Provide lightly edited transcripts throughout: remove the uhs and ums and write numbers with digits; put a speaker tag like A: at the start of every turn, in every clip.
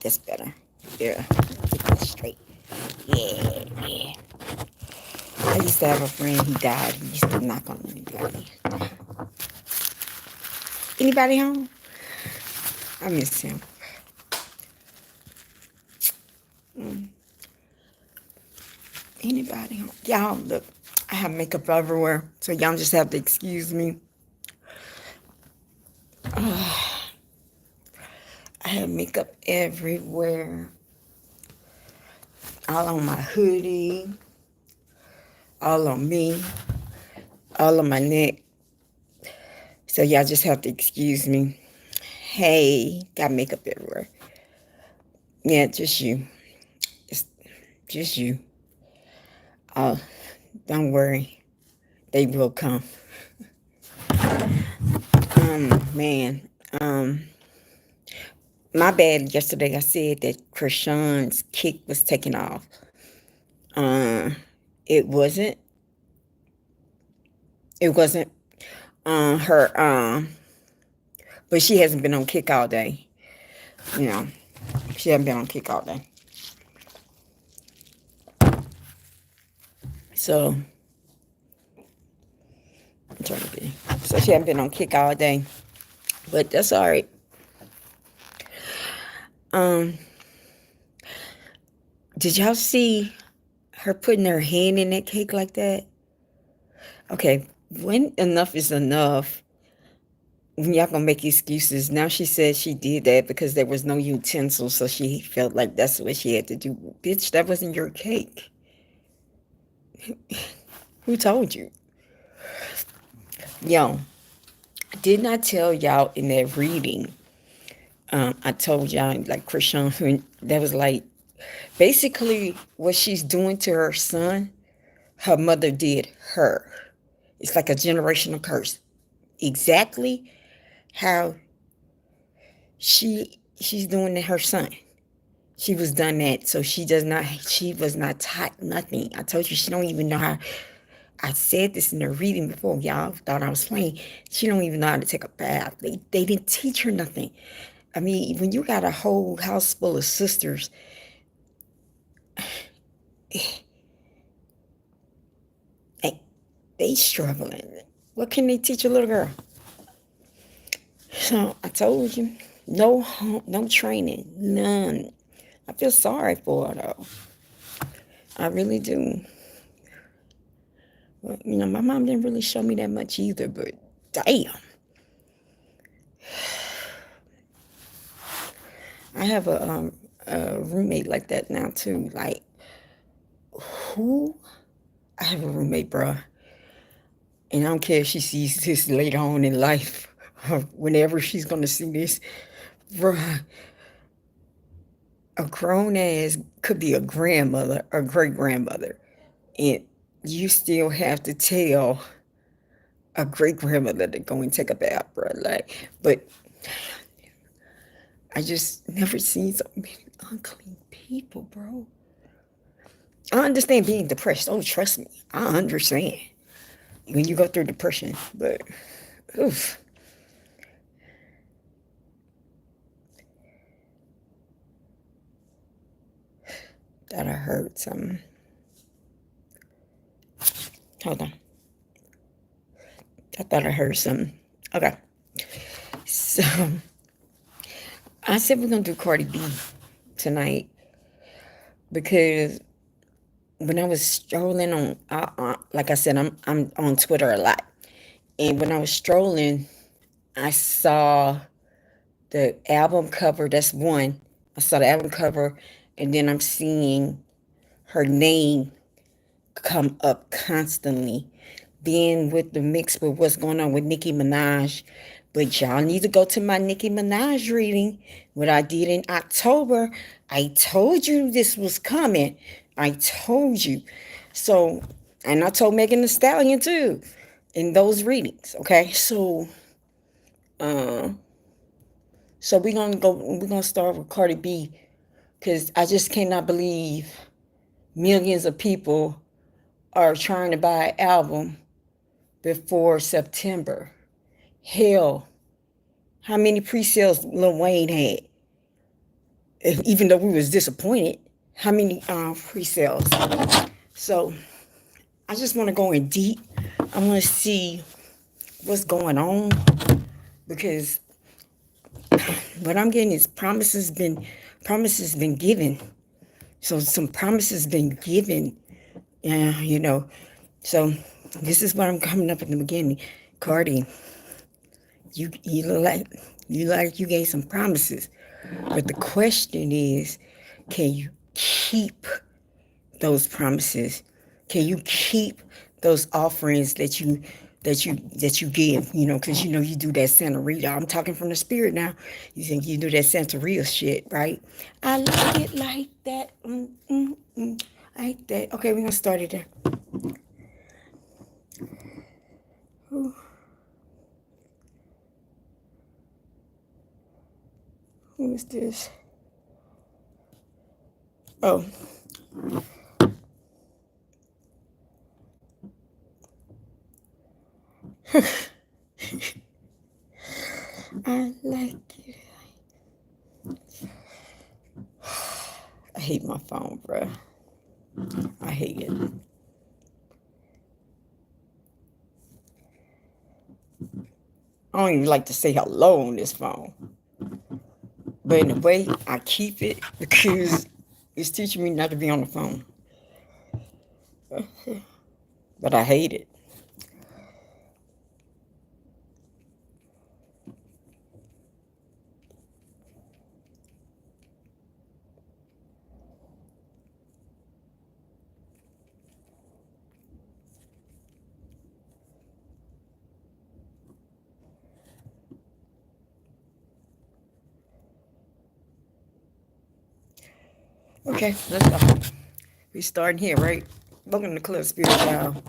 A: That's better. Yeah. Get that straight. Yeah, yeah. I used to have a friend, he died. He used to knock on anybody. Anybody home? I miss him. Anybody home? Y'all, look, I have makeup everywhere, so y'all just have to excuse me. I have makeup everywhere. All on my hoodie, all on me, all on my neck. So y'all just have to excuse me. Hey, got makeup everywhere. Yeah, just you. It's just you. Oh, don't worry. They will come. Man. My bad yesterday. I said that Krishan's kick was taken off. It wasn't. It wasn't her. But she hasn't been on kick all day. You know, she hasn't been on kick all day. So, I'm trying to be. So she hasn't been on kick all day. But that's all right. Did y'all see her putting her hand in that cake like that? Okay, when enough is enough, when y'all gonna make excuses. Now she said she did that because there was no utensil, so she felt like that's what she had to do. Bitch, that wasn't your cake. Who told you? Yo, didn't I tell y'all in that reading? I told y'all like Krishan, that was like basically what she's doing to her son. Her mother did her. It's like a generational curse. Exactly how she's doing to her son. She was done that, so she was not taught nothing. I told you she don't even know how. I said this in the reading before. Y'all thought I was playing. She don't even know how to take a bath. They didn't teach her nothing. I mean, when you got a whole house full of sisters, they struggling. What can they teach a little girl? So I told you, no training, none. I feel sorry for her though. I really do. Well, my mom didn't really show me that much either, but damn. I have a roommate like that now too. Like, who? I have a roommate, bruh. And I don't care if she sees this later on in life or whenever she's going to see this. Bruh, a grown ass could be a grandmother or great grandmother. And you still have to tell a great grandmother to go and take a bath, bruh. Like, but I just never seen so many unclean people, bro. I understand being depressed. Oh, trust me. I understand when you go through depression. But, oof. Thought I heard something. Hold on. I thought I heard something. Okay. So, I said we're going to do Cardi B tonight because when I was strolling on, like I said, I'm on Twitter a lot. And when I was strolling, I saw the album cover. That's one. I saw the album cover, and then I'm seeing her name come up constantly. Being with the mix with what's going on with Nicki Minaj. But y'all need to go to my Nicki Minaj reading. What I did in October. I told you this was coming. I told you. So, and I told Megan Thee Stallion too in those readings. Okay, so we're gonna start with Cardi B because I just cannot believe millions of people are trying to buy an album before September. Hell, how many pre-sales Lil Wayne had? even though we was disappointed. How many pre-sales? So I just want to go in deep. I want to see what's going on, because what I'm getting is promises been given. So some promises been given. Yeah. So this is what I'm coming up in the beginning. Cardi, you look like you gave some promises, but the question is, can you keep those promises? Can you keep those offerings that you give? Because you do that Santeria. I'm talking from the spirit now. You think you do that Santeria shit, right? I like it like that. Like that. Okay, we're gonna start it there. Who is this? Oh. I like it. I hate my phone, bro. I hate it. I don't even like to say hello on this phone. But in a way, I keep it because it's teaching me not to be on the phone. But I hate it. Okay, let's go. We starting here, right? Welcome to Club Spirit, y'all.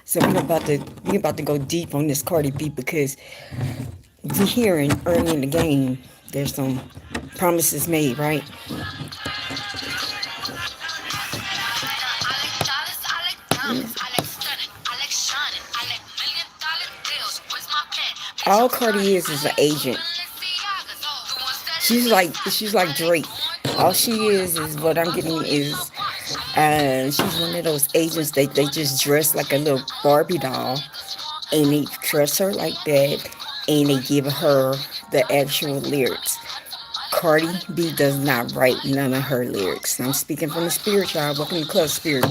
A: So we about to go deep on this Cardi B, because we hearing early in the game there's some promises made, right? All Cardi is an agent. She's like Drake. All she is what I'm getting is she's one of those agents they just dress like a little Barbie doll, and they dress her like that, and they give her the actual lyrics. Cardi B does not write none of her lyrics. I'm speaking from the spirit, y'all. Welcome to Club Spirit.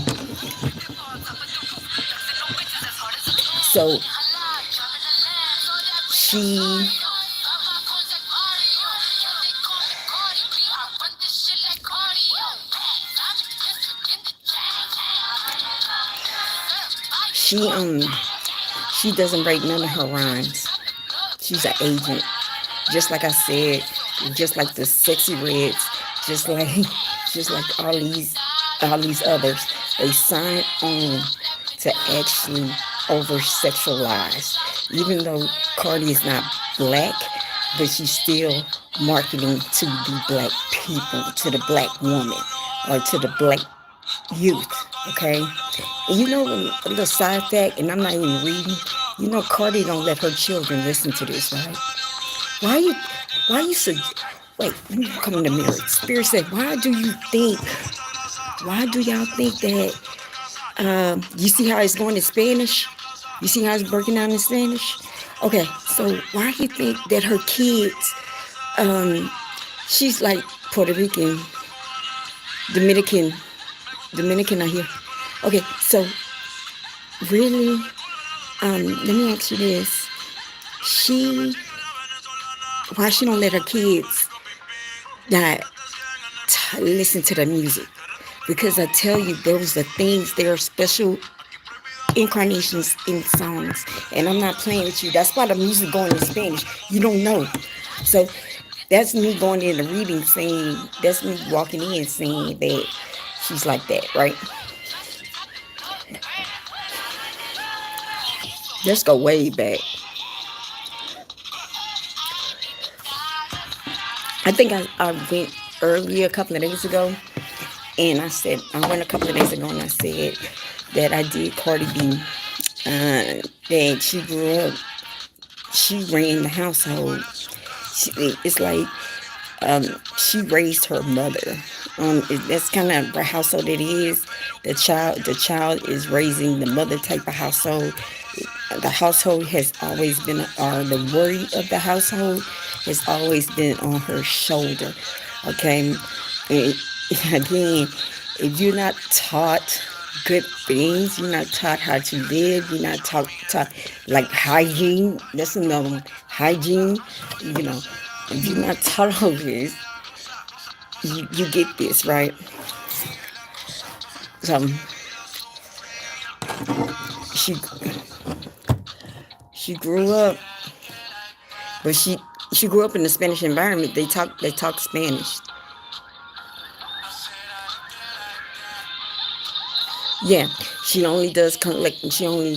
A: So she she doesn't write none of her rhymes. She's an agent, just like I said, just like the Sexy Reds, just like just like all these others. They sign on to actually over sexualize. Even though Cardi is not black, but she's still marketing to the black people, to the black woman, or to the black youth. Okay, and a little side fact, and I'm not even reading. Cardi don't let her children listen to this, right? Why you so wait, let me come in the mirror. Spirit said, why do y'all think that you see how it's going in Spanish? You see how it's breaking down in Spanish? Okay, so why do you think that her kids, she's like Puerto Rican, Dominican out here. Okay, so really, let me ask you this. Why she don't let her kids not listen to the music? Because I tell you, those are things, there are special incarnations in songs. And I'm not playing with you. That's why the music going in Spanish. You don't know. So that's me going in the reading saying, that's me walking in saying that she's like that, right? Let's go way back. I think I went earlier, a couple of days ago, and I went a couple of days ago and I said that I did Cardi B, that she grew up, she ran the household. It's like She raised her mother. That's kind of the household it is. The child is raising the mother type of household. The household has always been, the worry of the household has always been on her shoulder. Okay, and again, if you're not taught good things, you're not taught how to live, you're not taught like hygiene. That's another one. Hygiene, you know, if you're not taught all this, you get this, right? So she she grew up, but she grew up in a Spanish environment. They talk Spanish. Yeah, she only does like she only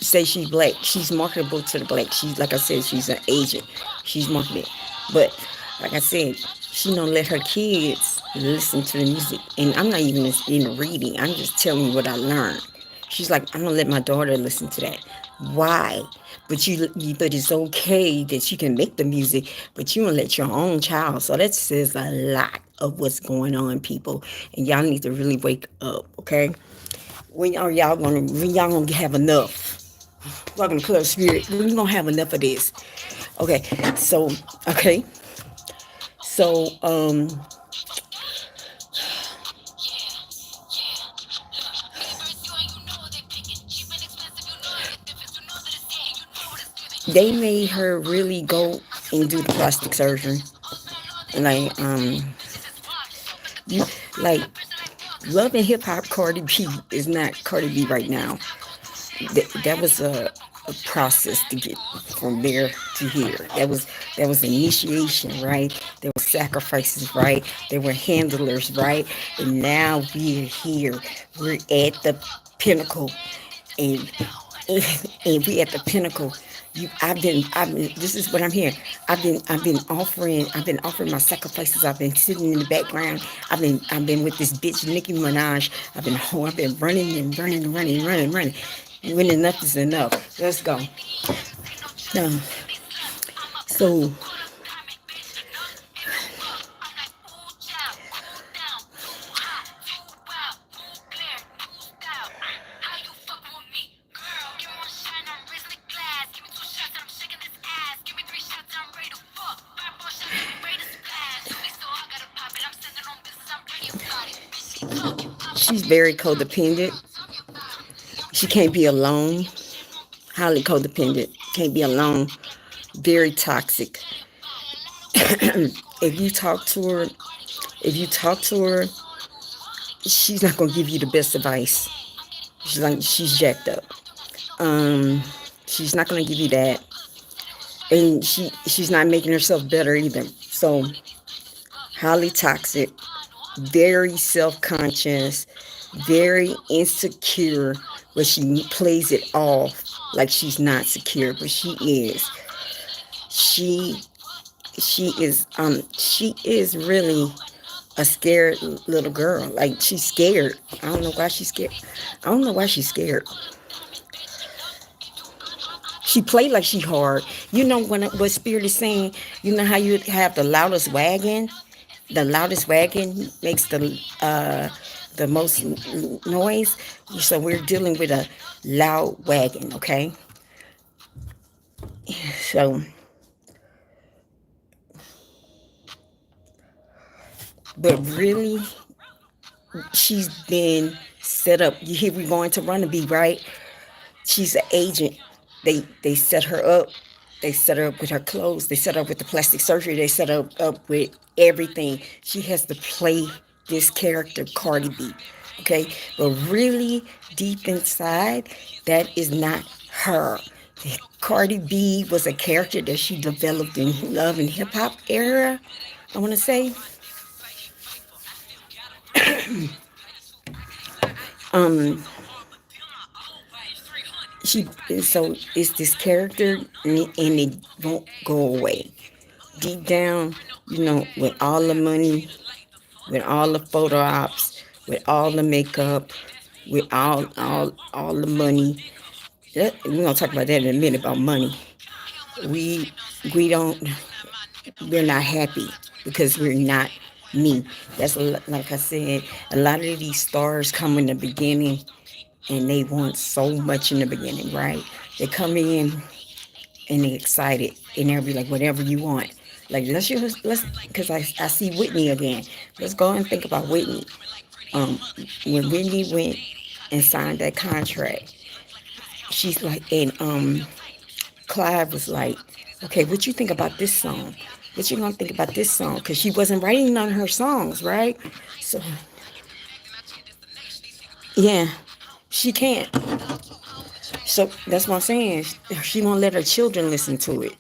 A: say she's black. She's marketable to the black. She's, like I said, she's an agent. She's marketed, but like I said, she don't let her kids listen to the music. And I'm not even in reading. I'm just telling you what I learned. She's like, I'm gonna let my daughter listen to that. Why? But it's okay that you can make the music, but you don't let your own child. So that says a lot of what's going on, people. And y'all need to really wake up, okay? When y'all gonna have enough? Welcome to Club Spirit. When you gonna have enough of this? Okay, so okay, so they made her really go and do the plastic surgery. Like you like Love and Hip Hop Cardi B is not Cardi B right now. That was a process to get from there to here. That was initiation, right? There were sacrifices, right? There were handlers, right? And now we're here. We're at the pinnacle, and and we at the pinnacle. I've been. This is what I'm here. I've been offering my sacrifices. I've been sitting in the background. I've been with this bitch Nicki Minaj. I've been running and running and running and running and running. When enough is enough. Let's go. Um, so she's very codependent. She can't be alone. Highly codependent. Can't be alone. Very toxic. if you talk to her, if you talk to her, she's not gonna give you the best advice. She's jacked up. Um, she's not gonna give you that, and she's not making herself better either. So highly toxic, very self-conscious, very insecure, but she plays it off like she's not secure, but she is. She she is really a scared little girl. Like, she's scared. I don't know why she's scared. I don't know why she's scared. She played like she hard. You know what Spirit is saying? You know how you have the loudest wagon? The loudest wagon makes the most noise. So we're dealing with a loud wagon, okay? So, but really, she's been set up. You hear we going to Runaby, right? She's an agent. They set her up. They set her up with her clothes. They set her up with the plastic surgery. They set her up with everything. She has to play this character, Cardi B. Okay? But really, deep inside, that is not her. Cardi B was a character that she developed in Love and Hip Hop era, I want to say. Um, she so it's this character, and it won't go away. Deep down, with all the money, with all the photo ops, with all the makeup, with all the money. We're gonna talk about that in a minute, about money. We we don't we're not happy. because we're not me. Like I said, a lot of these stars come in the beginning and they want so much in the beginning, right? They come in and they excited and they'll be like, whatever you want. Like let's because I see Whitney again. Let's go and think about Whitney. Um, when Whitney went and signed that contract, she's like, and Clive was like, okay, what you think about this song? What you gonna think about this song? Because she wasn't writing none of her songs, right? So yeah, she can't. So that's what I'm saying. She won't let her children listen to it.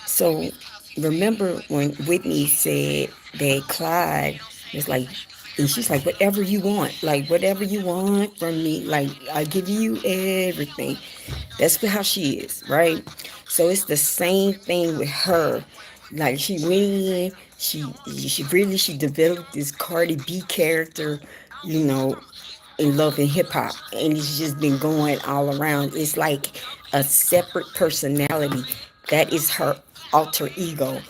A: So remember when Whitney said that Clyde was like, and she's like, whatever you want, like whatever you want from me, like I give you everything. That's how she is, right? So it's the same thing with her. Like she went in, she developed this Cardi B character, you know, in love and hip hop, and it's just been going all around. It's like a separate personality. That is her alter ego.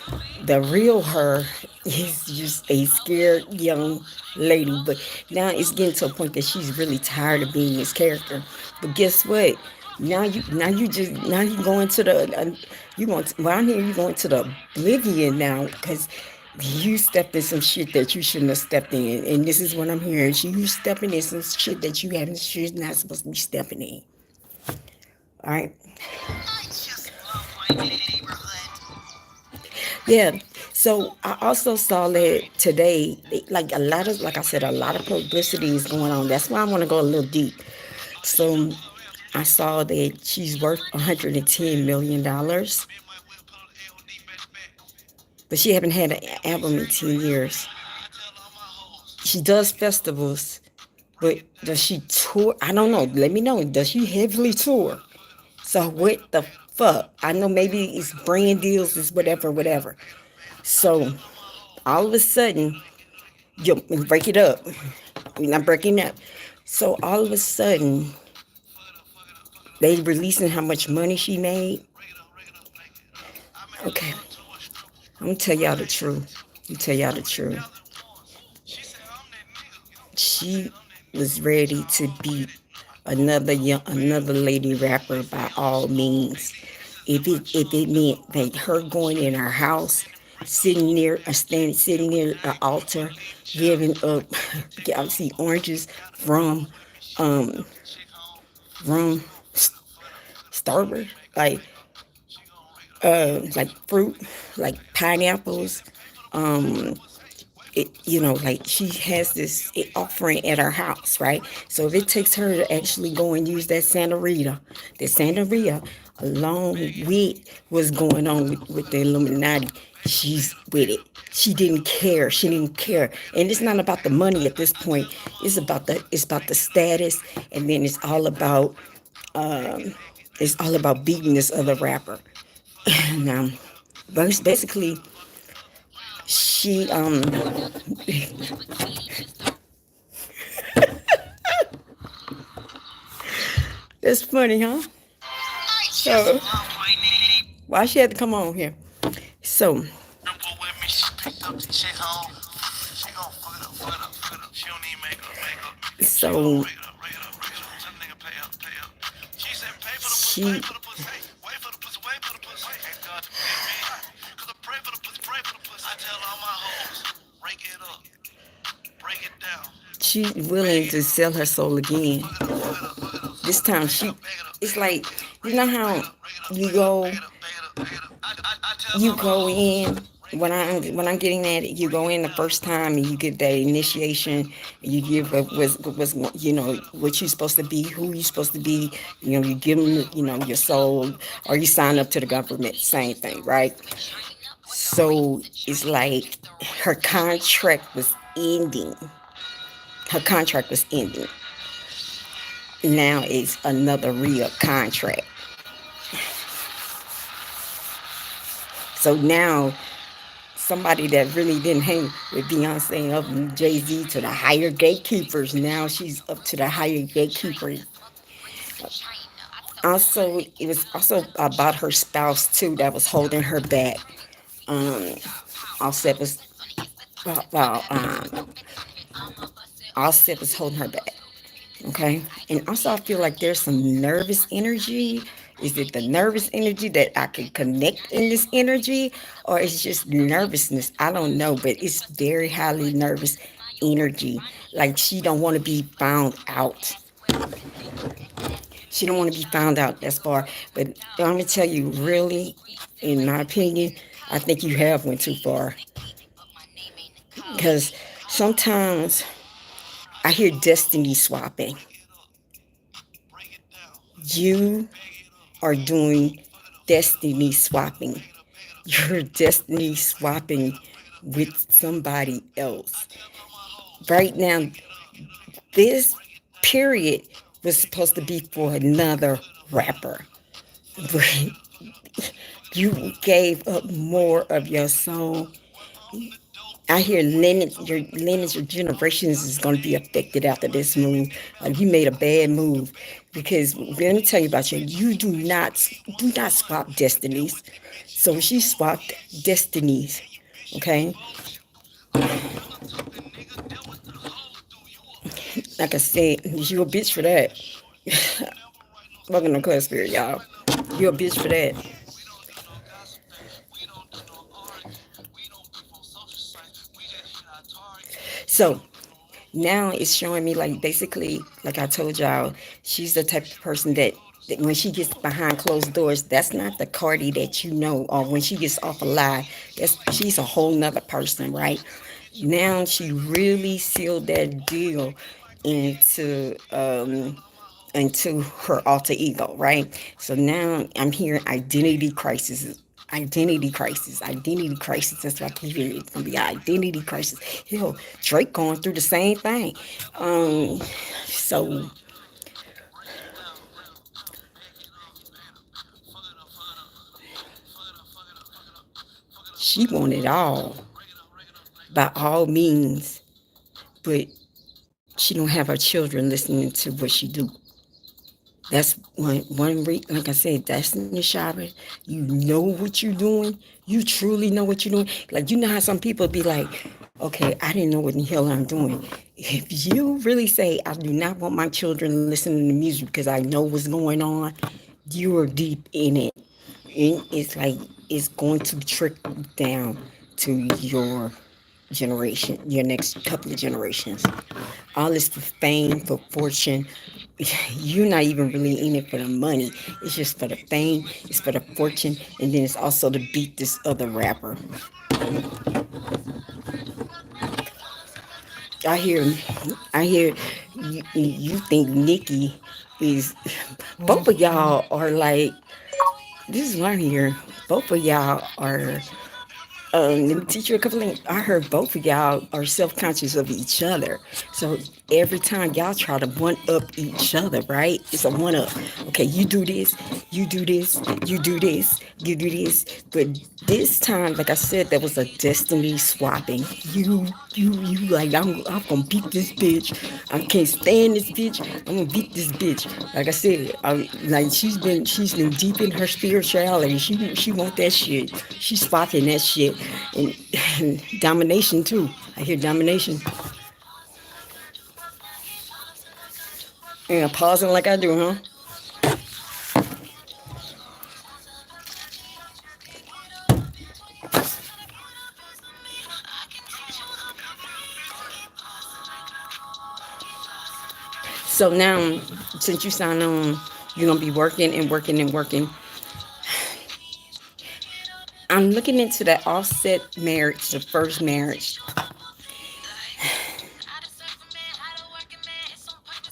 A: The real her is just a scared young lady. But now it's getting to a point that she's really tired of being this character. But guess what? Now you going to the you going to, well, I'm here you going to the oblivion now because you stepped in some shit that you shouldn't have stepped in, and this is what I'm hearing. You stepping in some shit that you haven't, she's not supposed to be stepping in. All right. Yeah. So I also saw that today, like a lot of, like I said, a lot of publicity is going on. That's why I want to go a little deep. So I saw that she's worth $110 million, but she haven't had an album in 10 years. She does festivals, but does she tour? I don't know. Let me know. Does she heavily tour? So what the fuck? I know maybe it's brand deals, it's whatever, whatever. So all of a sudden, you break it up. We're not breaking up. So all of a sudden, they releasing how much money she made. Okay, I'm gonna tell y'all the truth. I'm gonna tell y'all the truth. She was ready to beat another lady rapper by all means. If it meant that her going in her house, sitting near an altar, giving up, I see oranges from um from Starburst, like fruit, like pineapples, um like she has this offering at her house, right? So if it takes her to actually go and use that Santa Rita, along with what's going on with the Illuminati, she's with it. She didn't care. She didn't care. And it's not about the money at this point. It's about the status, and then um, it's all about beating this other rapper. Now, basically, she It's funny, huh? So why she had to come on here? So so she she's willing to sell her soul again. This time it's like, you know how you go you go in, when I'm getting at it, you go in the first time and you get that initiation. You give was what you're supposed to be, who you're supposed to be. You give them your soul, or you sign up to the government. Same thing, right? So it's like her contract was ending. Her contract was ending. Now it's another real contract. So now somebody that really didn't hang with Beyonce up and Jay-Z to the higher gatekeepers, now she's up to the higher gatekeepers. Also, it was also about her spouse too that was holding her back. Um, Offset was while Offset was holding her back. Okay. And also, I feel like there's some nervous energy. Is it the nervous energy that I can connect in this energy, or it's just nervousness? I don't know, but it's very highly nervous energy. Like she don't want to be found out. She don't want to be found out. That's far. But I'm gonna tell you, really, in my opinion, I think you have went too far because sometimes I hear destiny swapping. You are doing destiny swapping. You're destiny swapping with somebody else. Right now, this period was supposed to be for another rapper. But you gave up more of your soul. I hear your generations is going to be affected after this move. You made a bad move because let me tell you about you. You do not swap destinies. So she swapped destinies. Okay, like I said, you a bitch for that. Welcome to ClubSpirit, y'all. You a bitch for that. So now it's showing me like basically like I told y'all, she's the type of person that when she gets behind closed doors, that's not the Cardi that you know, or when she gets off a lie, that's she's a whole nother person, right? Now she really sealed that deal into into her alter ego, right? So now I'm hearing identity crisis. Identity crisis, identity crisis. That's what I keep hearing. It's gonna be an identity crisis. Hell, Drake going through the same thing. So she want it all by all means, but she don't have her children listening to what she do. That's like I said, Destiny Shopper. You know what you're doing. You truly know what you're doing. Like, you know how some people be like, okay, I didn't know what in the hell I'm doing. If you really say, I do not want my children listening to music because I know what's going on, you are deep in it. And it's like, it's going to trickle down to your generation, your next couple of generations. All this for fame, for fortune. You're not even really in it for the money. It's just for the fame, it's for the fortune, and then it's also to beat this other rapper. I hear, I hear you think Nikki is, both of y'all are like, this is what I hear. Both of y'all are let me teach you a couple of things. I heard both of y'all are self-conscious of each other. So every time y'all try to one up each other, right? It's a one up. Okay, you do this, you do this, you do this, you do this. But this time, like I said, there was a destiny swapping. You like, I'm gonna beat this bitch. I can't stand this bitch. I'm gonna beat this bitch. Like I said, like she's been deep in her spirituality. She want that shit. She's swapping that shit, and domination too. I hear domination. Yeah, pausing like I do, huh? So now, since you signed on, you're gonna be working and working and working. I'm looking into that offset marriage, the first marriage.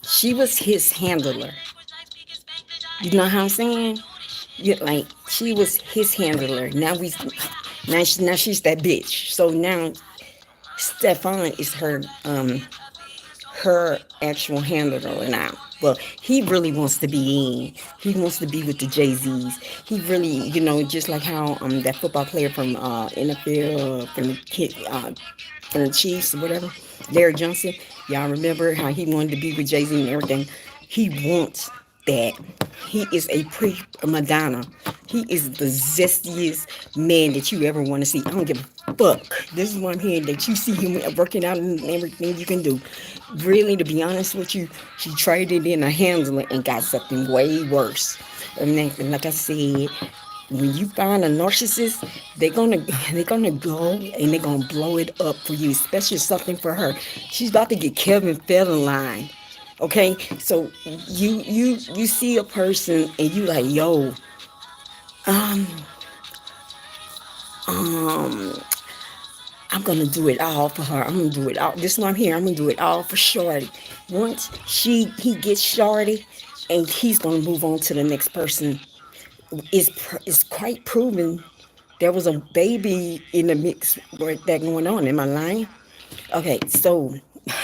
A: She was his handler. You know how I'm saying? Yeah, like she was his handler. Now she's that bitch. So now Stefan is her actual handler now. Well, he really wants to be in. He wants to be with the Jay-Z's. He really, just like how that football player from NFL from the Chiefs or whatever, Larry Johnson. Y'all remember how he wanted to be with Jay-Z and everything. He wants that. He is a pre-Madonna. He is the zestiest man that you ever want to see. I don't give a fuck. This is what I'm hearing, that you see him working out and everything you can do. Really, to be honest with you, she traded in a handler and got something way worse. And then, like I said, when you find a narcissist, they're gonna go and they're gonna blow it up for you, especially something for her. She's about to get Kevin Federline. Okay, so you see a person and you like, yo, um, um, I'm gonna do it all for her. I'm gonna do it all. This is what I'm here. I'm gonna do it all for Shorty. Once he gets Shorty, and he's gonna move on to the next person. It's quite proven. There was a baby in the mix with that going on. Am I lying? Okay, so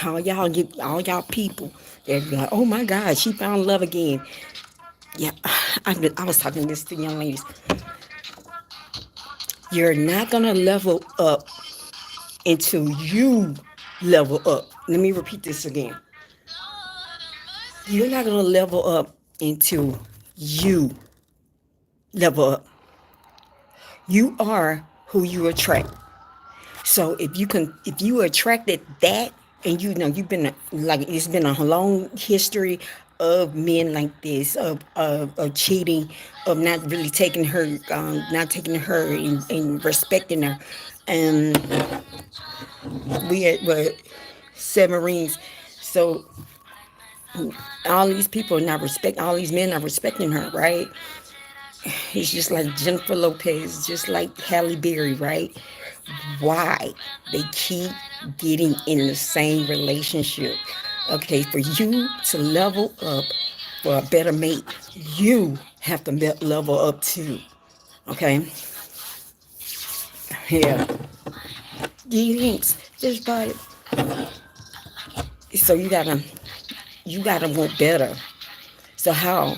A: all y'all people, they're like, oh my God, she found love again. Yeah, I was talking this to young ladies. You're not gonna level up until you level up. Let me repeat this again. You're not gonna level up until you level up. You are who you attract. So if you attracted that, and you've been like, it's been a long history of men like this, of cheating, of not really taking her, not taking her and respecting her, and we had what, seven rings. So all these men are respecting her, right? It's just like Jennifer Lopez, just like Halle Berry, right? Why? They keep getting in the same relationship. Okay, for you to level up for a better mate, you have to level up too. Okay? Yeah. Thanks. Just bought it. So you gotta want better. So how?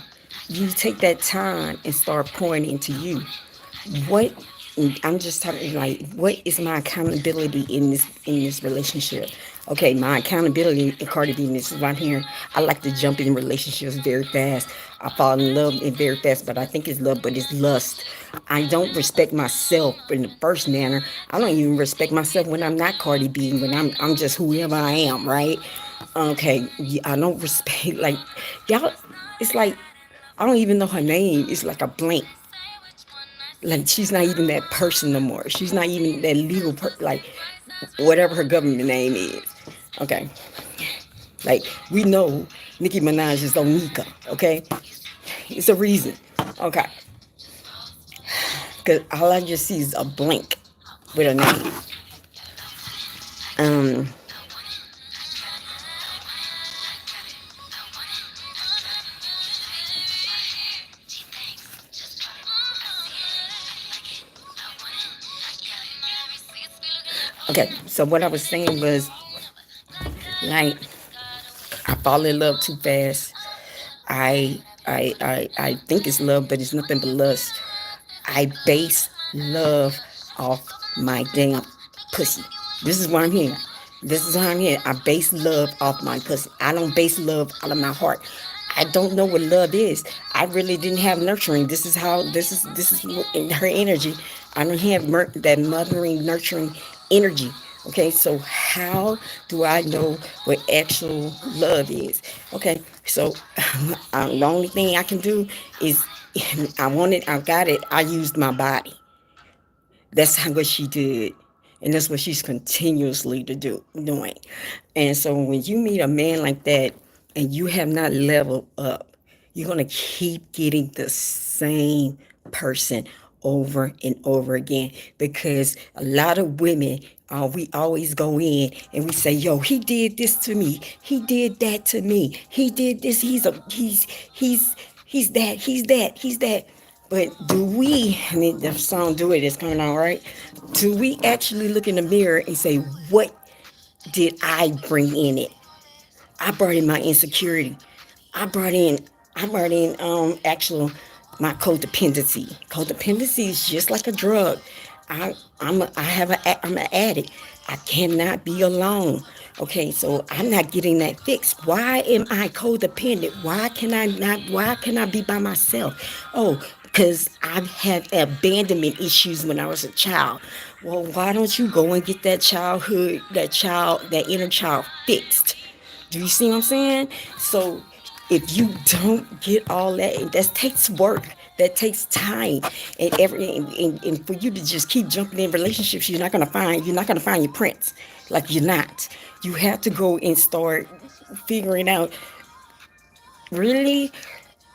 A: You take that time and start pouring into you. What I'm just talking, like, what is my accountability in this relationship? Okay, my accountability in Cardi B, this is right here. I like to jump in relationships very fast. I fall in love in very fast, but I think it's love, but it's lust. I don't respect myself in the first manner. I don't even respect myself when I'm not Cardi B, when I'm just whoever I am, right? Okay, I don't respect, like, y'all. It's like I don't even know her name. It's like a blank. Like, she's not even that person no more. She's not even that legal like, whatever her government name is. Okay. Like, we know Nicki Minaj is Onika, okay? It's a reason. Okay. Because all I just see is a blank with a name. Um, okay, so what I was saying was, like, I fall in love too fast. I think it's love, but it's nothing but lust. I base love off my damn pussy. This is what I'm hearing. This is how I'm hearing. I base love off my pussy. I don't base love out of my heart. I don't know what love is. I really didn't have nurturing. This is in her energy. I don't have that mothering, nurturing energy. Okay, so how do I know what actual love is? Okay, so the only thing I can do is, I want it, I got it, I used my body. That's how what she did. And that's what she's continuously doing. And so when you meet a man like that and you have not leveled up, you're going to keep getting the same person over and over again, because a lot of women, we always go in and we say, yo, he did this to me, he did that to me, he did this, he's that. But do we, and the song Do It is coming on, right? Do we actually look in the mirror and say, what did I bring in it? I brought in my insecurity. I brought in, actual, my codependency. Codependency is just like a drug. I'm an addict. I cannot be alone. Okay, so I'm not getting that fixed. Why am I codependent? Why can I be by myself? Oh, because I had abandonment issues when I was a child. Well, why don't you go and get that inner child fixed? Do you see what I'm saying? So if you don't get all that, and that takes work, that takes time, and for you to just keep jumping in relationships, you're not gonna find your prince. Like, you're not. You have to go and start figuring out, really,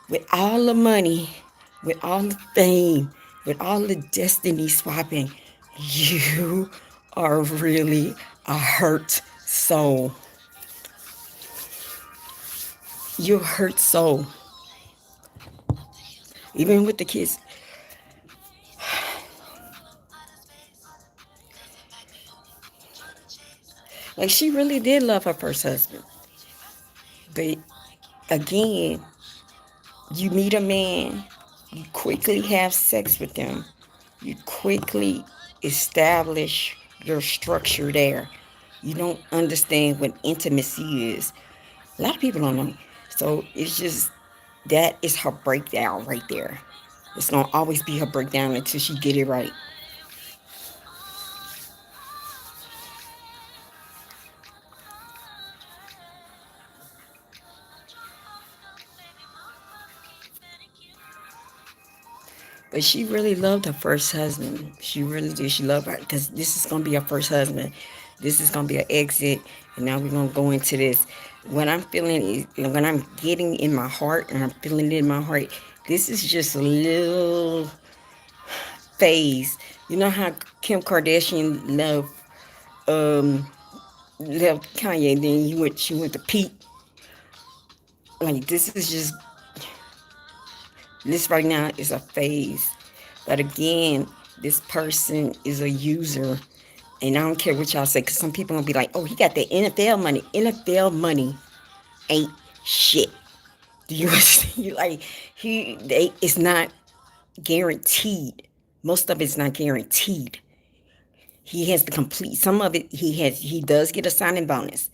A: with all the money, with all the fame, with all the destiny swapping, you are really a hurt soul. You're a hurt soul. Even with the kids. Like, she really did love her first husband. But again, you meet a man, you quickly have sex with them, you quickly establish your structure there. You don't understand what intimacy is. A lot of people don't know. So it's just, that is her breakdown right there. It's gonna always be her breakdown until she get it right. But she really loved her first husband. She really did. She loved her, because this is gonna be her first husband. This is gonna be an exit, and now we're gonna go into this. What I'm feeling is, when I'm getting in my heart, and I'm feeling it in my heart, this is just a little phase. You know how Kim Kardashian um left Kanye, and then she went to Pete. Like, this right now is a phase. But again, this person is a user. And I don't care what y'all say, because some people gonna be like, oh, he got the NFL money. NFL money ain't shit. Do you understand? Like, it's not guaranteed. Most of it's not guaranteed. He has to complete some of it. He does get a signing bonus.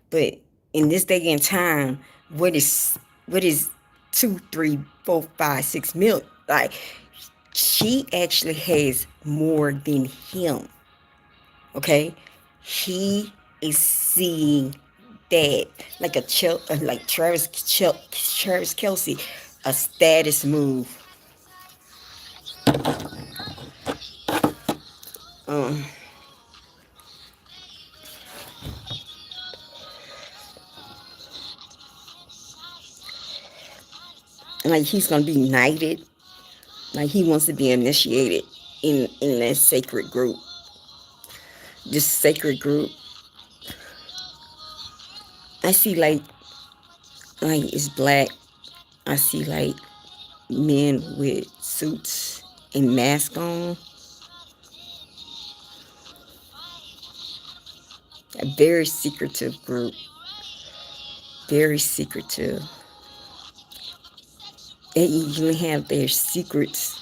A: But in this day and time, what is 2, 3, 4, 5, 6 million? Like, she actually has more than him. Okay, he is seeing that, like like Travis Kelsey, a status move. Um, like, he's gonna be knighted. Like, he wants to be initiated in that sacred group. This sacred group. I see, like it's black. I see, like, men with suits and masks on. A very secretive group. Very secretive. They even have their secrets.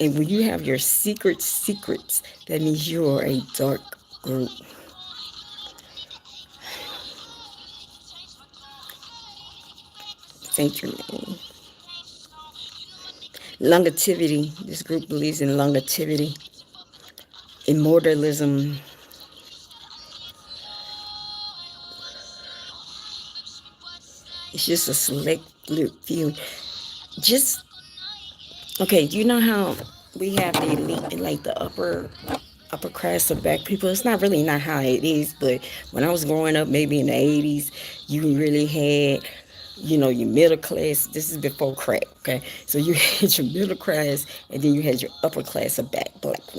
A: And when you have your secrets, that means you're a dark group. Thank your name. Longevity. This group believes in longevity. Immortalism. It's just a select few. Just, okay, do you know how we have the elite, like the upper class of black people? It's not how it is, but when I was growing up, maybe in the 80s, you really had, your middle class. This is before crack, okay? So you had your middle class, and then you had your upper class of black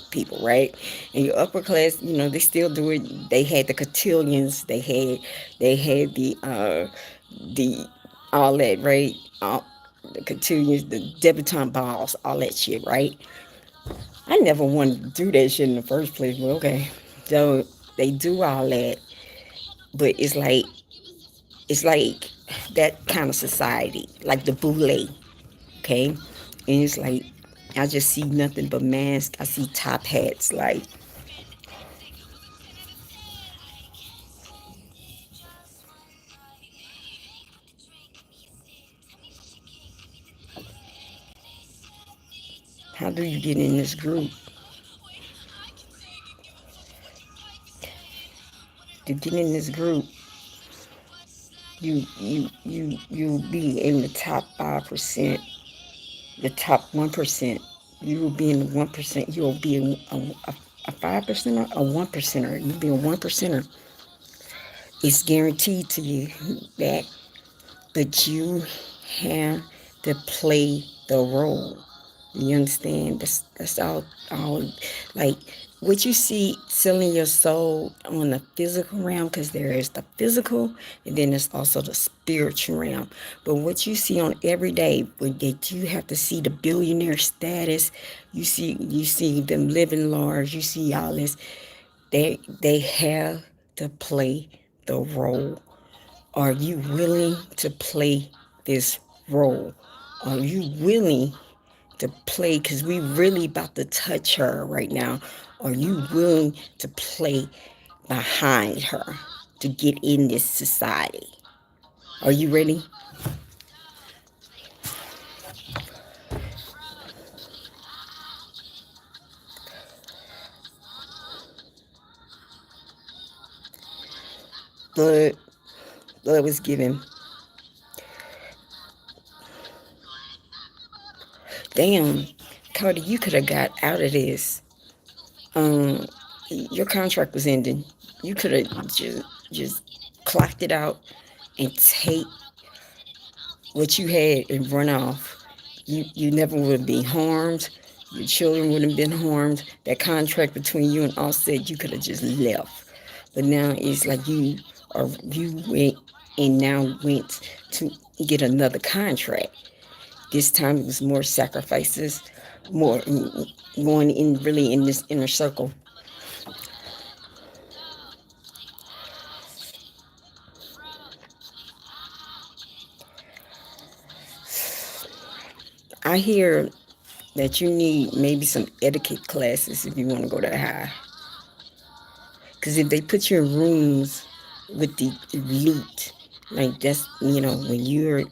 A: people, right? And your upper class, they still do it. They had the cotillions. They had the all that, right? All the cotillions, the debutante balls, all that shit, right? I never wanted to do that shit in the first place, but okay. So they do all that, but it's like that kind of society, like the boule, okay? And it's like, I just see nothing but masks. I see top hats, like, How do you get in this group? To get in this group, you'll be in the top 5%, the top 1%. You will be in the 1%. You'll be a 5%er, a 1%er. You'll be a 1%er. It's guaranteed to you that, but you have to play the role. You understand? That's all like what you see selling your soul on the physical realm, because there is the physical and then there's also the spiritual realm. But what you see on every day, when that you have to see the billionaire status, you see them living large, you see all this. They have to play the role. Are you willing to play this role? Are you willing to play? Because we really about to touch her right now. Are you willing to play behind her to get in this society? Are you ready? Blood, blood was given. Damn, Cardi, you could have got out of this. Um, your contract was ending. You could have just clocked it out and take what you had and run off. You never would have been harmed. Your children wouldn't have been harmed. That contract between you and Offset, you could have just left. But now it's like you went and now went to get another contract. This time it was more sacrifices, more going in really in this inner circle. I hear that you need maybe some etiquette classes if you want to go that high. Because if they put you in rooms with the elite, like that's, when you're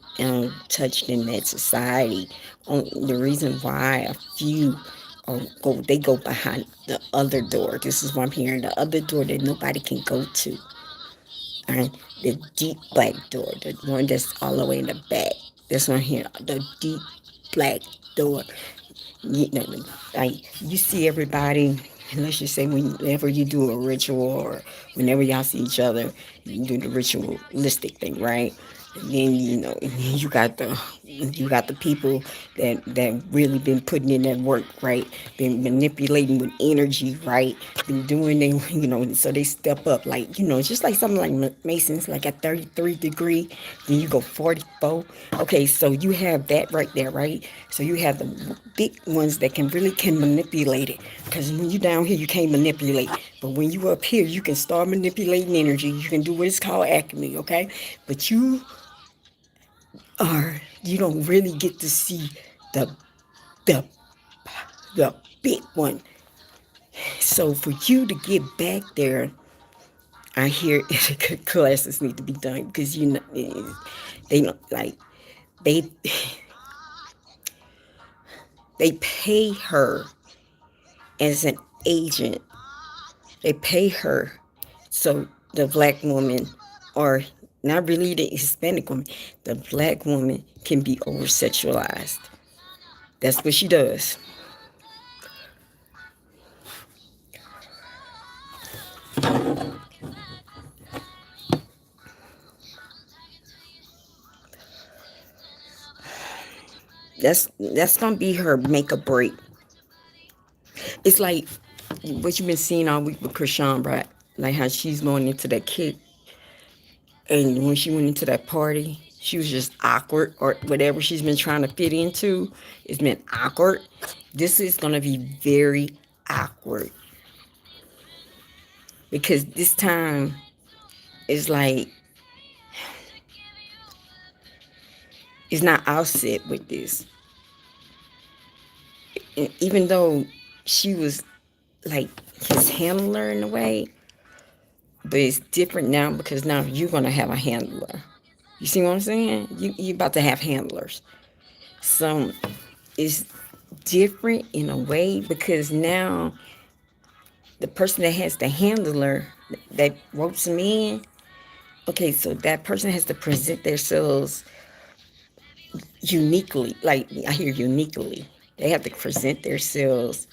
A: touched in that society, the reason why a few they go behind the other door. This is what I'm hearing, the other door that nobody can go to. And the deep black door, the one that's all the way in the back. That's what I'm hearing, the deep black door. Like you see everybody, let's just say whenever you do a ritual or whenever y'all see each other, you do the ritualistic thing, right? And then you got the people that really been putting in that work, right? Been manipulating with energy, right? Been doing they, so they step up, like, just like something like Masons, like at 33 degree, then you go 44. Okay, so you have that right there, right? So you have the big ones that can manipulate it, because when you down here you can't manipulate, but when you up here you can start manipulating energy. You can do what is called alchemy, okay? But you don't really get to see the the the big one. So for you to get back there, I hear classes need to be done, because they don't like they they pay her as an agent. They pay her so the black woman, or not really the Hispanic woman, the black woman can be over sexualized. That's what she does. That's gonna be her make or break. It's like what you've been seeing all week with Krishan, right? Like how she's going into that kick, and when she went into that party, she was just awkward, or whatever she's been trying to fit into, it's been awkward. This is gonna be very awkward, because this time is like it's not offset with this. And even though she was like his handler in a way, but it's different now, because now you're gonna have a handler. You see what I'm saying? You about to have handlers. So it's different in a way because now the person that has the handler that ropes them in, okay, so that person has to present themselves uniquely. Like, I hear uniquely. They have to present themselves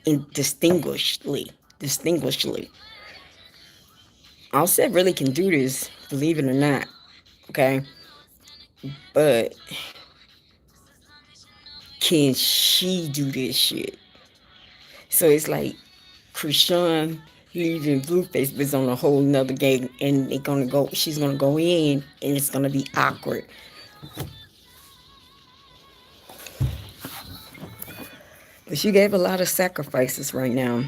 A: in distinguishedly. Offset really can do this, believe it or not. Okay, but can she do this shit? So it's like Krishan leaving Blueface was on a whole nother game, and she's gonna go in, and it's gonna be awkward. But she gave a lot of sacrifices right now.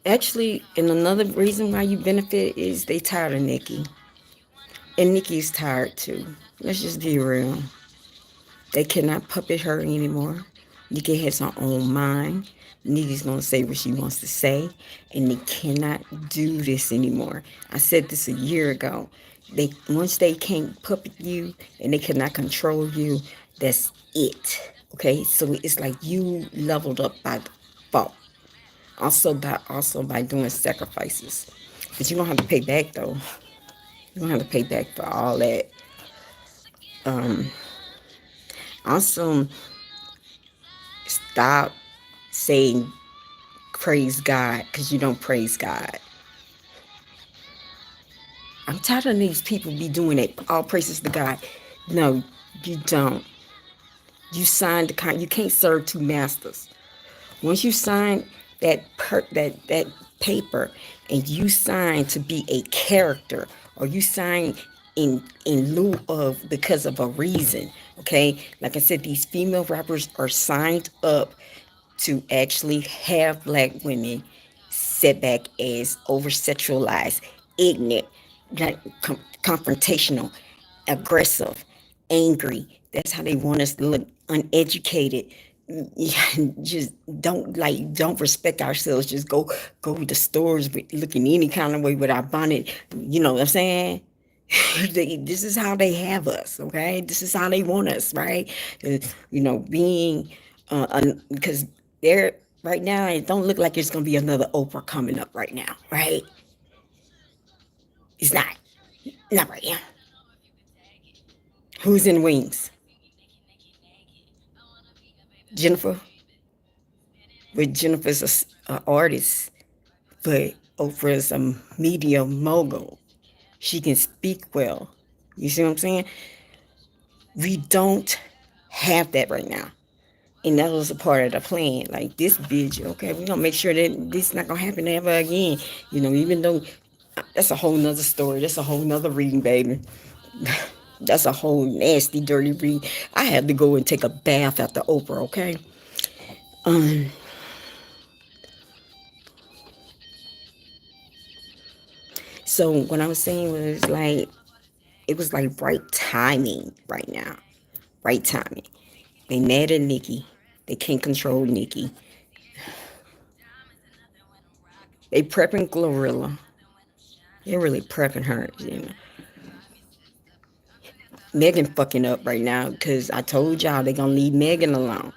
A: Actually, and another reason why you benefit is they tired of Nikki. And Nikki's tired too. Let's just be real. They cannot puppet her anymore. Nikki has her own mind. Nikki's gonna say what she wants to say, and they cannot do this anymore. I said this a year ago. They once they can't puppet you and they cannot control you, that's it. Okay, so it's like you leveled up by default. Also by doing sacrifices, but you don't have to pay back though. You don't have to pay back for all that. Um, also, stop saying praise God because you don't praise God. I'm tired of these people be doing it. All praises to God. No, you don't. You signed the you can't serve two masters. Once you sign that paper and you sign to be a character or you sign in lieu of because of a reason, okay? Like I said, these female rappers are signed up to actually have black women set back as over sexualized, ignorant, like confrontational, aggressive, angry. That's how they want us to look, uneducated. Just don't respect ourselves. Just go to the stores looking any kind of way with our bonnet. You know what I'm saying? This is how they have us, okay? This is how they want us, right? Being because they're right now. It don't look like it's gonna be another Oprah coming up right now, right? It's not right now. Who's in wings? Jennifer. But Jennifer's a artist, but Oprah's a media mogul. She can speak well. You see what I'm saying? We don't have that right now. And that was a part of the plan. Like this bitch, okay, we're gonna make sure that this is not gonna happen ever again. Even though that's a whole nother story. That's a whole nother reading, baby. That's a whole nasty, dirty read. I had to go and take a bath after Oprah, okay? Um, so what I was saying was like, it was like right timing right now. Right timing. They mad at Nikki. They can't control Nikki. They prepping Glorilla. They're really prepping her. Megan fucking up right now because I told y'all they gonna leave Megan alone.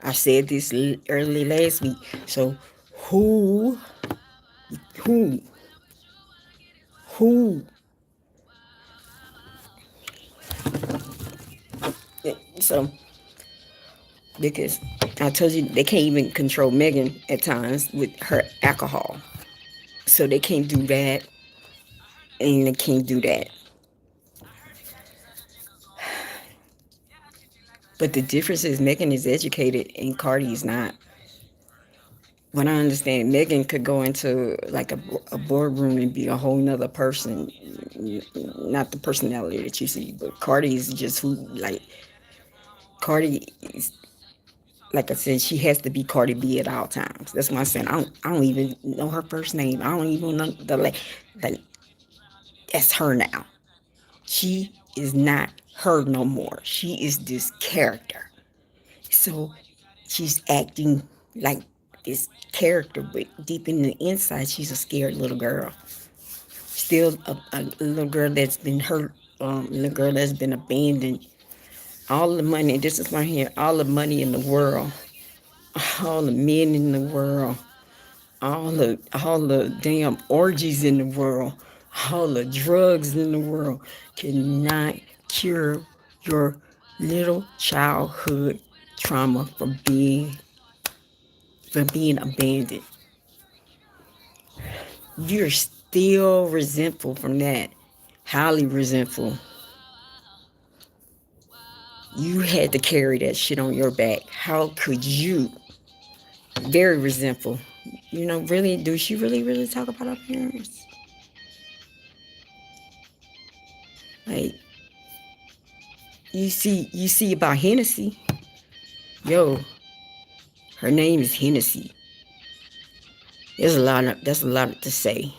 A: I said this early last week. So who, who, who? So because I told you they can't even control Megan at times with her alcohol. So they can't do that, and they can't do that. But the difference is Megan is educated and Cardi is not. What I understand, Megan could go into like a boardroom and be a whole nother person, not the personality that you see. But Cardi is just who, like, Cardi is, like I said, she has to be Cardi B at all times. That's why I'm saying I don't even know her first name. I don't even know the that's her now. She is not her no more. She is this character. So she's acting like this character, but deep in the inside, she's a scared little girl. Still a little girl that's been hurt, little girl that's been abandoned. All the money, this is right here, all the money in the world, all the men in the world, all the damn orgies in the world, all the drugs in the world cannot cure your little childhood trauma for being abandoned. You're still resentful from that. Highly resentful. You had to carry that shit on your back. How could you? Very resentful. Really, do she really, really talk about her parents? Like, you see about Hennessy. Yo, her name is Hennessy. That's a lot to say.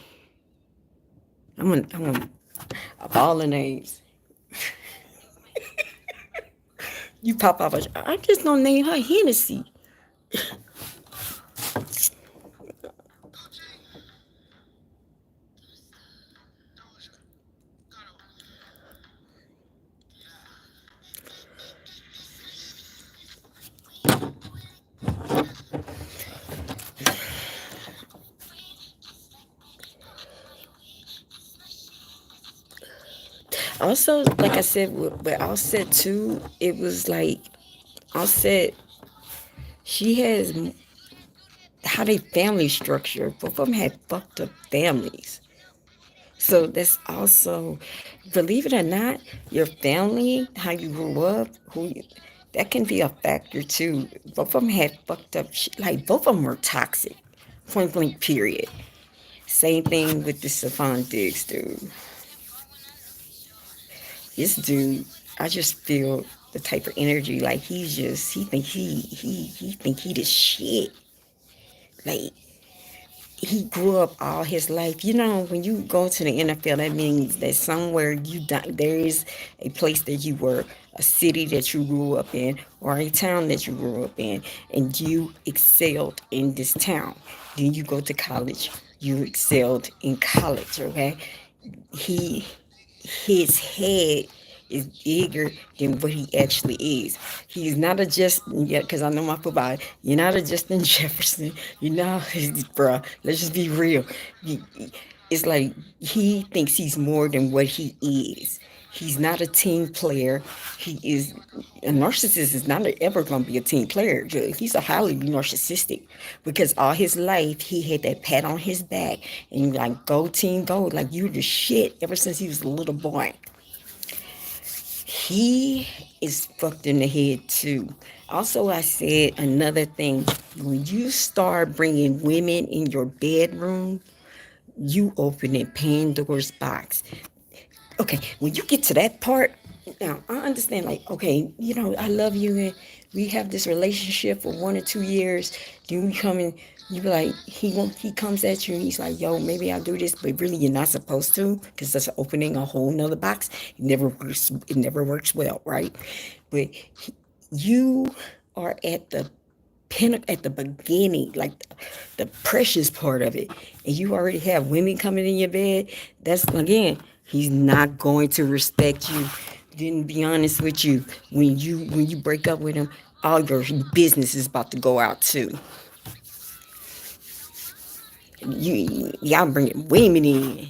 A: I'm gonna of all the names. You pop off. I just don't name her Hennessy. Also, like I said, with Offset too, it was like Offset. She has how they family structure. Both of them had fucked up families. So that's also, believe it or not, your family, how you grew up, that can be a factor too. Both of them had fucked up shit. Like both of them were toxic. Point blank. Period. Same thing with the Stephon Diggs dude. This dude, I just feel the type of energy like he think he the shit. Like he grew up all his life. When you go to the NFL, that means that somewhere there is a place that you were, a city that you grew up in, or a town that you grew up in, and you excelled in this town. Then you go to college. You excelled in college, okay? He his head is bigger than what he actually is. He's not a Justin yet, because I know my football. You're not a Justin Jefferson. Bruh, let's just be real. It's like he thinks he's more than what he is. He's not a team player. He is a narcissist. Is not ever going to be a team player. He's a highly narcissistic, because all his life he had that pat on his back and like, go team, go, like you the shit, ever since he was a little boy. He is fucked in the head too. Also, I said another thing. When you start bringing women in your bedroom, you opening Pandora's box. Okay, when you get to that part, now I understand, like, okay, I love you and we have this relationship for 1 or 2 years. Then we come in, you be like, he comes at you and he's like, yo, maybe I'll do this, but really you're not supposed to, because that's opening a whole nother box. It never works well, right? But you are at the at the beginning, like the precious part of it, and you already have women coming in your bed. That's, again, he's not going to respect you. Then, be honest with you, when you break up with him, all your business is about to go out too. Y'all bringing women in.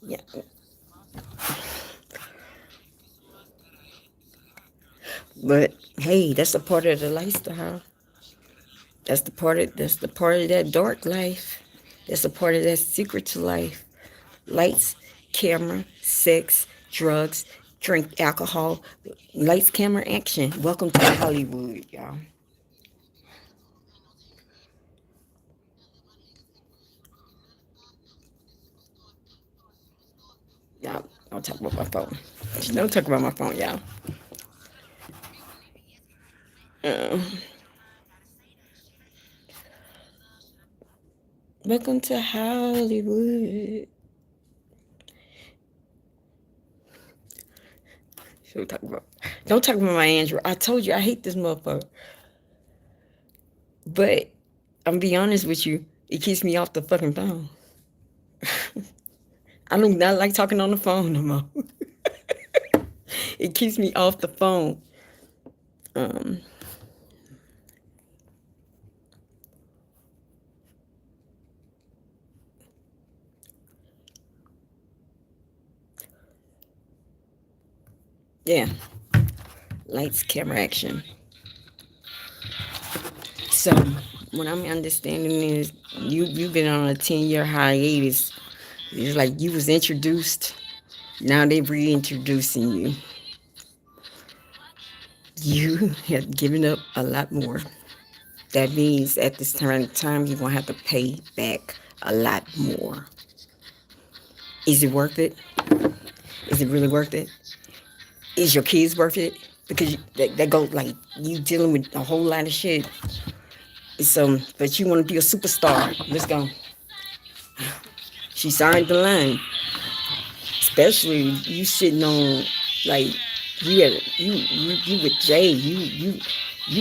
A: Yeah. But hey, that's a part of the lifestyle. That's the part of that dark life. That's a part of that secret to life. Lights, camera, sex, drugs, drink alcohol. Lights, camera, action. Welcome to Hollywood, y'all. Y'all, don't talk about my phone. Don't talk about my phone, y'all. Welcome to Hollywood. Don't talk about my Android. I told you I hate this motherfucker. But I'm gonna be honest with you, it keeps me off the fucking phone. I do not like talking on the phone no more. It keeps me off the phone. Um, yeah. Lights, camera, action. So what I'm understanding is you've been on a 10-year hiatus. It's like you was introduced. Now they reintroducing you. You have given up a lot more. That means at this time you're gonna have to pay back a lot more. Is it worth it? Is it really worth it? Is your kids worth it? Because that goes like you dealing with a whole lot of shit. But you want to be a superstar. Let's go. She signed the line. Especially you sitting on like you with Jay. You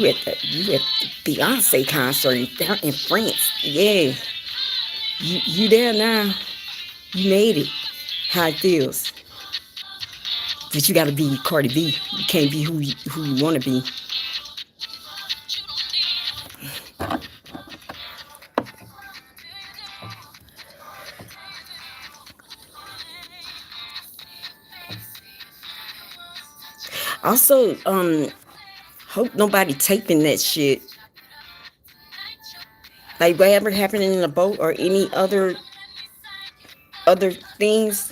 A: at the Beyonce concert down in France. Yeah. You there now. You made it. How it feels. But you gotta be Cardi B. You can't be who you wanna be. Also, hope nobody taping that shit. Like whatever happened in the boat or any other things.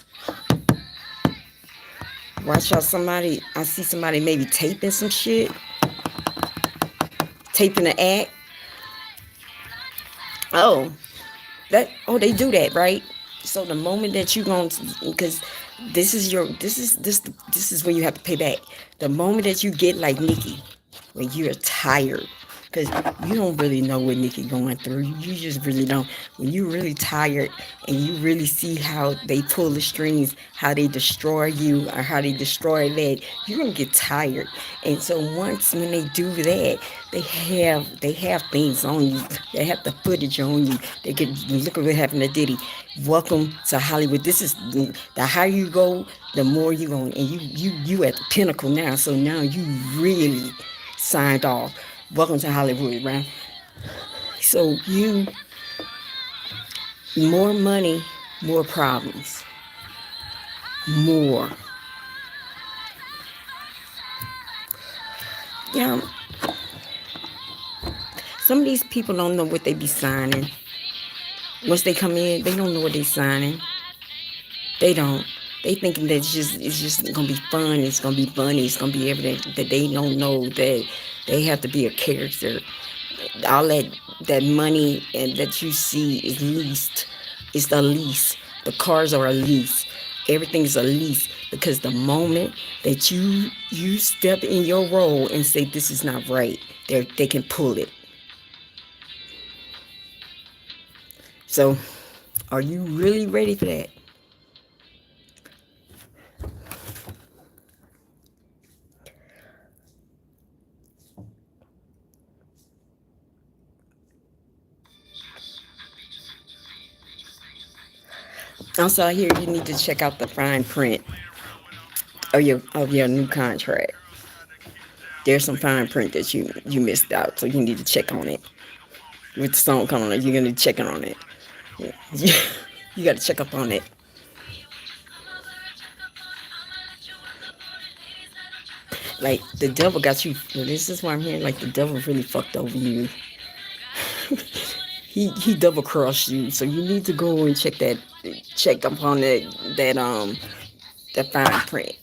A: Watch out, I see somebody maybe taping some shit. Taping the act. Oh, they do that, right? So the moment that you going to, because this is when you have to pay back. The moment that you get like Nikki, when you're tired, because you don't really know what Nikki going through. You just really don't. When you're really tired and you really see how they pull the strings, how they destroy you or how they destroy that, you're gonna get tired. And so once when they do that, they have things on you. They have the footage on you. They get look at what happened to Diddy. Welcome to Hollywood. This is the higher you go, the more you go, and you at the pinnacle now. So now you really signed off. Welcome to Hollywood, right? So you more money, more problems, more. Yeah, some of these people don't know what they be signing. Once they come in, they don't know what they signing. They don't. They thinking that it's just gonna be fun. It's gonna be funny. It's gonna be everything. That they don't know that they have to be a character. All that money and that you see is leased. It's a lease. The cars are a lease. Everything's a lease because the moment that you step in your role and say this is not right, they can pull it. So, are you really ready for that? Also, I hear you need to check out the fine print of your new contract. There's some fine print that you missed out, so you need to check on it. With the song coming on, you're gonna check on it. You got to check up on it. Like the devil got you. This is why I'm hearing. Like the devil really fucked over you. He double crossed you. So you need to go and check up on that fine print.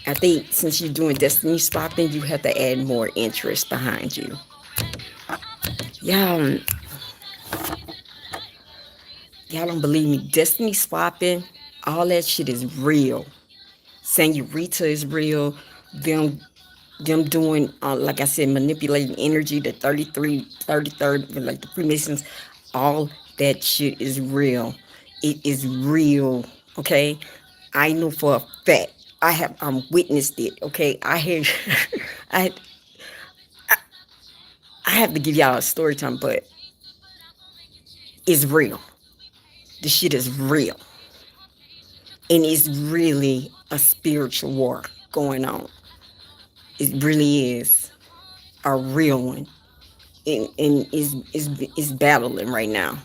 A: I think since you're doing destiny swapping, you have to add more interest behind you. Y'all, y'all don't believe me. Destiny swapping, all that shit is real. Senorita is real. Them them doing, like I said, manipulating energy, the 33rd, like the Freemasons, all that shit is real. It is real, okay? I know for a fact. I have witnessed it, okay? I, I have to give y'all a story time, but it's real. The shit is real. And it's really a spiritual war going on. It really is a real one. And is battling right now.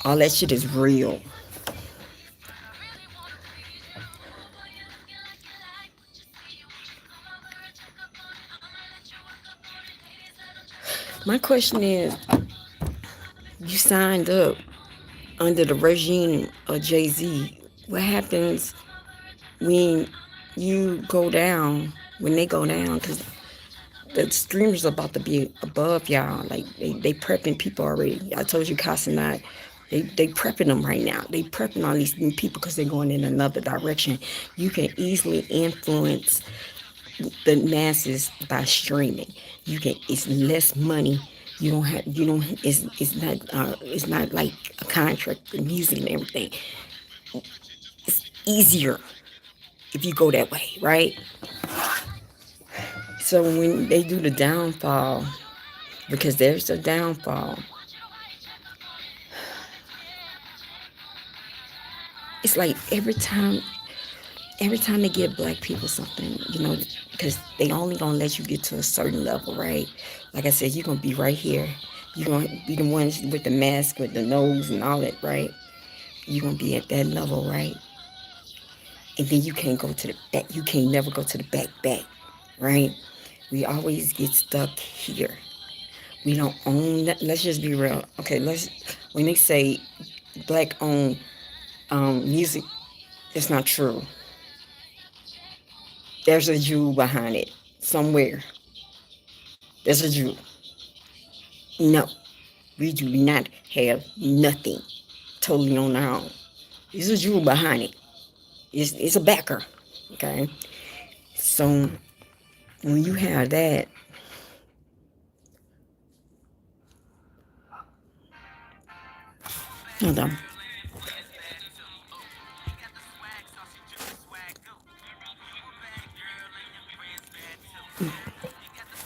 A: All that shit is real. My question is, you signed up under the regime of Jay-Z. What happens when you go down, when they go down? Because the streamers about to be above y'all. Like, they prepping people already. I told you, Cas and I, they prepping them right now. They prepping all these new people because they're going in another direction. You can easily influence the masses by streaming. You can. It's less money. You don't have. You don't. It's not. It's not like a contract for music and everything. It's easier if you go that way, right? So when they do the downfall, because there's a downfall, it's like every time they give black people something, because they only gonna let you get to a certain level, right? Like I said, you're gonna be right here. You're gonna be the ones with the mask, with the nose and all that, right? You're gonna be at that level, right? And then you can't go to the back. You can't never go to the back, right? We always get stuck here. We don't own that. Let's just be real. Okay, when they say black owned music, it's not true. There's a Jew behind it somewhere. There's a Jew. No, we do not have nothing totally on our own. There's a Jew behind it. It's a backer. Okay, so when you have that, hold on.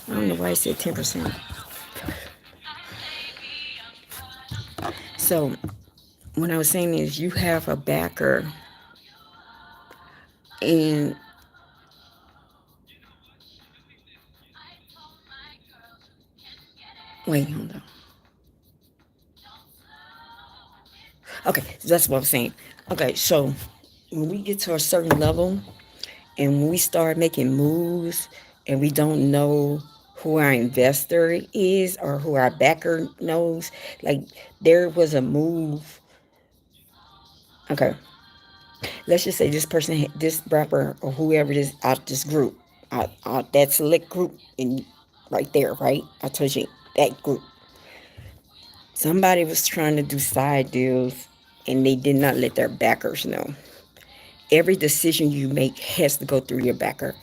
A: I don't know why I said 10%. So what I was saying is, you have a backer, and wait, hold on. Okay, so that's what I'm saying. Okay, so when we get to a certain level, and when we start making moves, and we don't know who our investor is or who our backer knows, like there was a move. Okay, let's just say this person, this rapper or whoever it is out this group, out that select group, and right there, right? I told you that group. Somebody was trying to do side deals, and they did not let their backers know. Every decision you make has to go through your backer.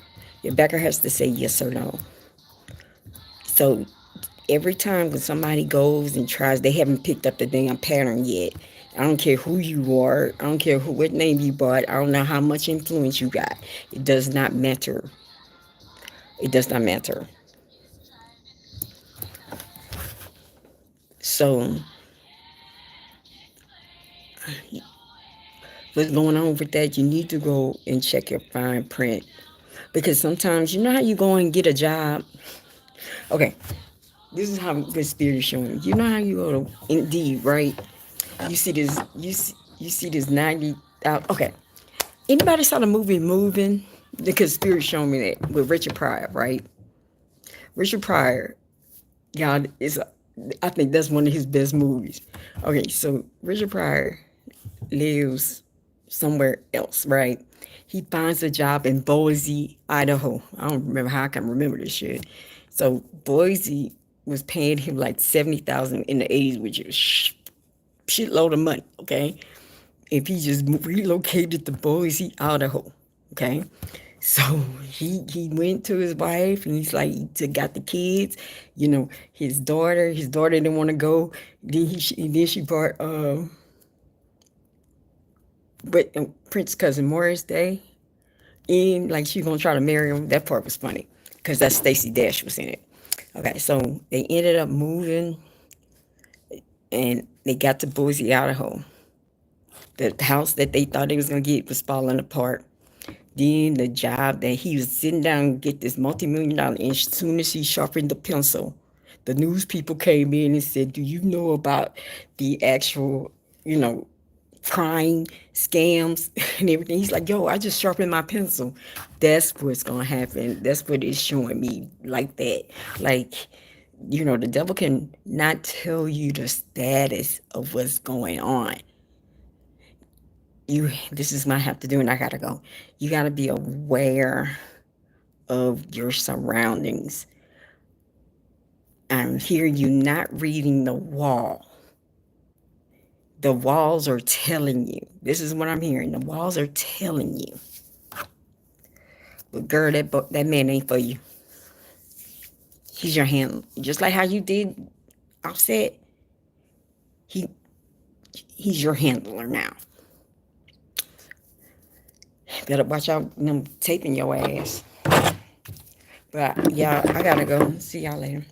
A: Your backer has to say yes or no. So every time when somebody goes and tries, they haven't picked up the damn pattern yet. I don't care who you are. I don't care what name you bought. I don't know how much influence you got. It does not matter. It does not matter. So what's going on with that? You need to go and check your fine print. Because sometimes, you know how you go and get a job? Okay, this is how good spirit is showing. You know how you go to Indeed, right? You see this, you see this 90 out. Okay, anybody saw the movie Moving? Because spirit showed me that with Richard Pryor, right? Richard Pryor, God is, I think that's one of his best movies. Okay, so Richard Pryor lives somewhere else, right? He finds a job in Boise, Idaho. I don't remember how I can remember this shit. So Boise was paying him like $70,000 in the 80s, which is shitload of money, okay? If he just relocated to Boise, Idaho, okay? So he went to his wife and he's like, got the kids, his daughter didn't want to go. Then she brought but Prince cousin Morris Day in, like she gonna try to marry him. That part was funny because that Stacey Dash was in it. Okay, so they ended up moving and they got to Boise, Idaho. The house that they thought they was gonna get was falling apart. Then the job that he was sitting down and get this multi-million-dollar, and as soon as he sharpened the pencil, the news people came in and said, "Do you know about the actual, crime scams and everything?" He's like, "Yo, I just sharpened my pencil." That's what's gonna happen. That's what it's showing me like that. Like, the devil can not tell you the status of what's going on. This is what I have to do and I gotta go. You gotta be aware of your surroundings. I'm hearing you not reading the wall. The walls are telling you. This is what I'm hearing. The walls are telling you. But girl, that man ain't for you. He's your handler. Just like how you did Offset. He's your handler now. Better watch out them taping your ass. But yeah, I gotta go. See y'all later.